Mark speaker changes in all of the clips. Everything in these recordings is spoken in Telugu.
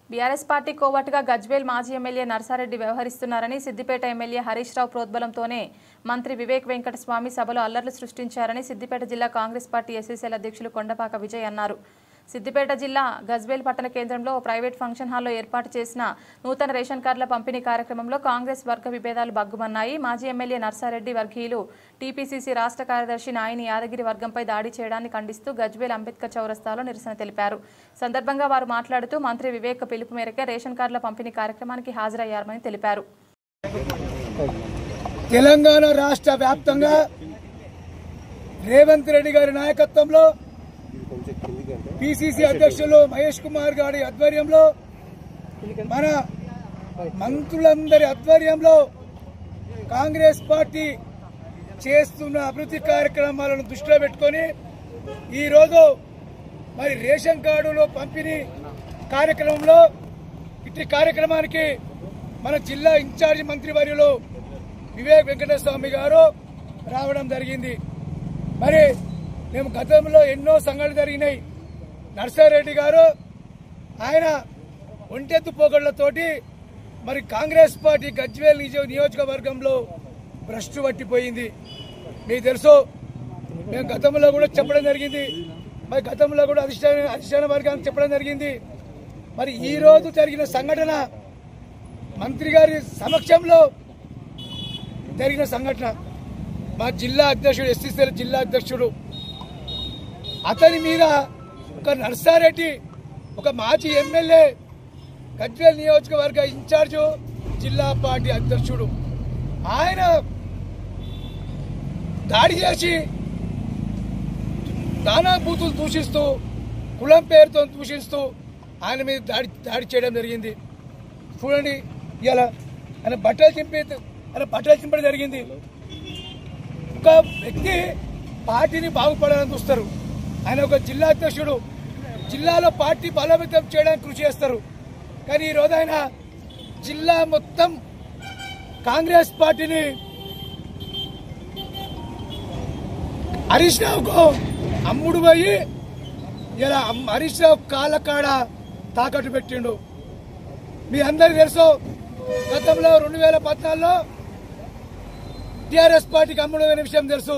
Speaker 1: బీఆర్ఎస్ పార్టీ కోవట్టుగా గజ్వేల్ మాజీ ఎమ్మెల్యే నర్సారెడ్డి వ్యవహరిస్తున్నారని సిద్దిపేట ఎమ్మెల్యే హరీష్ రావు ప్రోద్బలంతోనే మంత్రి వివేక్ వెంకటస్వామి సభలో అల్లర్లు సృష్టించారని సిద్దిపేట జిల్లా కాంగ్రెస్ పార్టీ ఎస్ఎస్ఎల్ అధ్యక్షులు కొండపాక విజయ్ అన్నారు. సిద్దిపేట జిల్లా గజ్వేల్ పట్టణ కేంద్రంలో ప్రైవేట్ ఫంక్షన్ హాల్లో ఏర్పాటు చేసిన నూతన రేషన్ కార్డుల పంపిణీ కార్యక్రమంలో కాంగ్రెస్ వర్గ విభేదాలు బగ్గుమన్నాయి. మాజీ ఎమ్మెల్యే నర్సారెడ్డి వర్గీయులు టీపీసీసీ రాష్ట్ర కార్యదర్శి నాయని యాదగిరి వర్గంపై దాడి చేయడాన్ని ఖండిస్తూ గజ్వేల్ అంబేద్కర్ చౌరస్తాలో నిరసన తెలిపారు. సందర్భంగా వారు మాట్లాడుతూ మంత్రి వివేక్ పిలుపు మేరకే రేషన్ కార్డుల పంపిణీ కార్యక్రమానికి హాజరయ్యారని తెలిపారు.
Speaker 2: తెలంగాణ రాష్ట్ర వ్యాప్తంగా రేవంత్ రెడ్డి గారి నాయకత్వంలో పిసిసి అధ్యక్షులు మహేష్ కుమార్ గారి ఆధ్వర్యంలో మన మంత్రులందరి ఆధ్వర్యంలో కాంగ్రెస్ పార్టీ చేస్తున్న అభివృద్ధి కార్యక్రమాలను దృష్టిలో పెట్టుకొని ఈరోజు మరి రేషన్ కార్డులు పంపిణీ కార్యక్రమంలో ఇట్టి కార్యక్రమానికి మన జిల్లా ఇన్ఛార్జి మంత్రివర్యులు వివేక్ వెంకటస్వామి గారు రావడం జరిగింది. మరి మేము గతంలో ఎన్నో సంఘటనలు జరిగినాయి. నర్సారెడ్డి గారు ఆయన ఒంటెత్తు పోగళ్లతోటి మరి కాంగ్రెస్ పార్టీ గజ్వేల్ నియోజకవర్గంలో భ్రష్టు పట్టిపోయింది. మీకు తెలుసు, మేము గతంలో కూడా చెప్పడం జరిగింది. మరి గతంలో కూడా అధిష్టాన వర్గానికి చెప్పడం జరిగింది. మరి ఈ రోజు జరిగిన సంఘటన మంత్రి గారి సమక్షంలో జరిగిన సంఘటన. మా జిల్లా అధ్యక్షుడు ఎస్సీసీఎల్ జిల్లా అధ్యక్షుడు అతని మీద ఒక నర్సారెడ్డి, ఒక మాజీ ఎమ్మెల్యే, గజ్వేల్ నియోజకవర్గ ఇన్ఛార్జు, జిల్లా పార్టీ అధ్యక్షుడు ఆయన దాడి చేసి నానా బూతులు దూషిస్తూ, కులం పేరుతో దూషిస్తూ ఆయన మీద దాడి చేయడం జరిగింది. చూడండి, ఇలా ఆయన బట్టలు చింపడం జరిగింది. ఒక వ్యక్తి పార్టీని బాగుపడాలని చూస్తారు. ఆయన ఒక జిల్లా అధ్యక్షుడు, జిల్లాలో పార్టీ బలోపేతం చేయడానికి కృషి చేస్తారు. కానీ ఈరోజు ఆయన జిల్లా మొత్తం కాంగ్రెస్ పార్టీని హరీష్ రావుకు అమ్ముడు పోయి ఇలా హరీష్ రావు కాళ్ళ కాడ తాకట్టు పెట్టిండు. మీ అందరికీ తెలుసు, గతంలో 2014లో టీఆర్ఎస్ పార్టీకి అమ్ముడు పోయిన విషయం తెలుసు.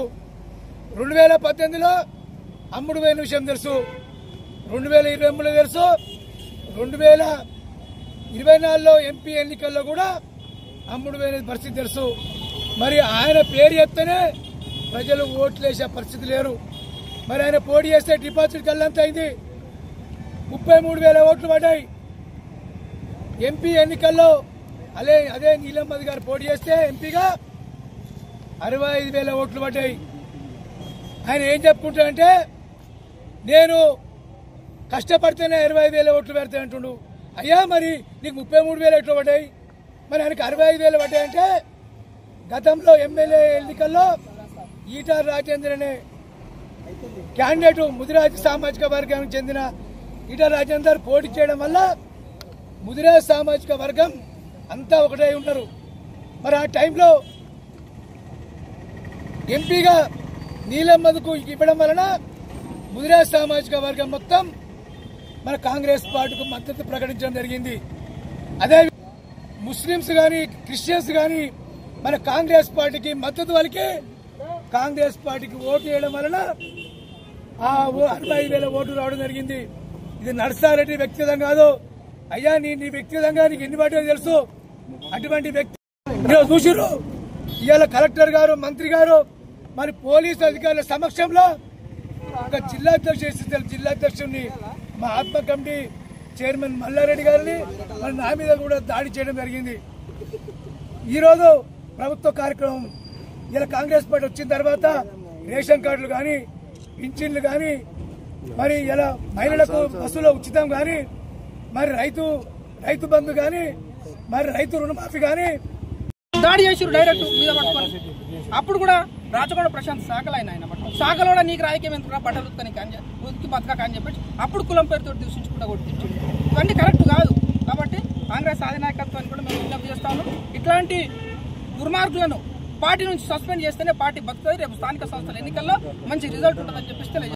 Speaker 2: 2018లో అమ్ముడు పోయిన విషయం తెలుసు. 2023లో తెలుసు. 2024లో ఎంపీ ఎన్నికల్లో కూడా అమ్ముడు పోయిన పరిస్థితి తెలుసు. మరి ఆయన పేరు చెప్తేనే ప్రజలు ఓట్లేసే పరిస్థితి లేరు. మరి ఆయన పోటీ చేస్తే డిపాజిట్ గల్లంత అయింది. 33,000 ఓట్లు పడ్డాయి. ఎంపీ ఎన్నికల్లో అదే నీలమ్మది గారు పోటీ చేస్తే ఎంపీగా 65,000 ఓట్లు పడ్డాయి. ఆయన ఏం చెప్పుకుంటాడంటే, నేను కష్టపడితేనే 25,000 ఓట్లు పెడతానంటుండు. అయ్యా, మరి నీకు 33,000 ఓట్లు పడ్డాయి, మరి ఆయనకు 65,000 పడ్డాయంటే గతంలో ఎమ్మెల్యే ఎన్నికల్లో ఈటా రాజేందర్ అనే క్యాండిడేట్, ముదిరాజ్ సామాజిక వర్గానికి చెందిన ఈటా రాజేందర్ పోటీ చేయడం వల్ల ముదిరాజ్ సామాజిక వర్గం అంతా ఒకటే ఉంటారు. మరి ఆ టైంలో ఎంపీగా నీలమ్మకు ఇవ్వడం వలన ముదిరాజ్ సామాజిక వర్గం మొత్తం మన కాంగ్రెస్ పార్టీకి మద్దతు ప్రకటించడం జరిగింది. అదే ముస్లింస్ గాని క్రిస్టియన్స్ గాని మన కాంగ్రెస్ పార్టీకి మద్దతు వాళ్ళకి కాంగ్రెస్ పార్టీకి ఓటు వేయడం వలన ఆ 65,000 ఓట్లు రావడం జరిగింది. ఇది నర్సారెడ్డి వ్యక్తిగతం కాదు. అయ్యా, నీ వ్యక్తిగతంగా నీకు ఎన్ని పార్టీలో తెలుసు. అటువంటి వ్యక్తి చూసిరు. ఇవాళ కలెక్టర్ గారు, మంత్రి గారు, మరి పోలీసు అధికారుల సమక్షంలో ఒక జిల్లా అధ్యక్షుడిని, మా ఆత్మ కమిటీ చైర్మన్ మల్లారెడ్డి గారిని మరి నా మీద కూడా దాడి చేయడం జరిగింది. ఈరోజు ప్రభుత్వ కార్యక్రమం ఇలా కాంగ్రెస్ పార్టీ వచ్చిన తర్వాత రేషన్ కార్డులు కానీ, పింఛన్లు కానీ, మరి ఇలా మహిళలకు బస్సులో ఉచితం కానీ, మరి రైతు బంధు కానీ, మరి రైతు రుణమాఫీ కానీ
Speaker 3: దాడి చేసిరు డైరెక్ట్ మీద పట్టుకొని. అప్పుడు కూడా రాచకొండ ప్రశాంత్ శాఖలు ఆయన శాఖలో నీకు రాజకీయం ఎందుకు బట్టలు ఉతికి బతక అని చెప్పి అప్పుడు కులం పేరుతో దూషించుకుంటా కొట్టించు. ఇవన్నీ కరెక్ట్ కాదు. కాబట్టి కాంగ్రెస్ అధినాయకత్వాన్ని కూడా మేము విజ్ఞప్తి చేస్తాము. ఇట్లాంటి దుర్మార్గులను పార్టీ నుంచి సస్పెండ్ చేస్తేనే పార్టీ బతుకుతుంది. రేపు స్థానిక సంస్థల ఎన్నికల్లో మంచి రిజల్ట్ ఉంటుందని చెప్పిస్తే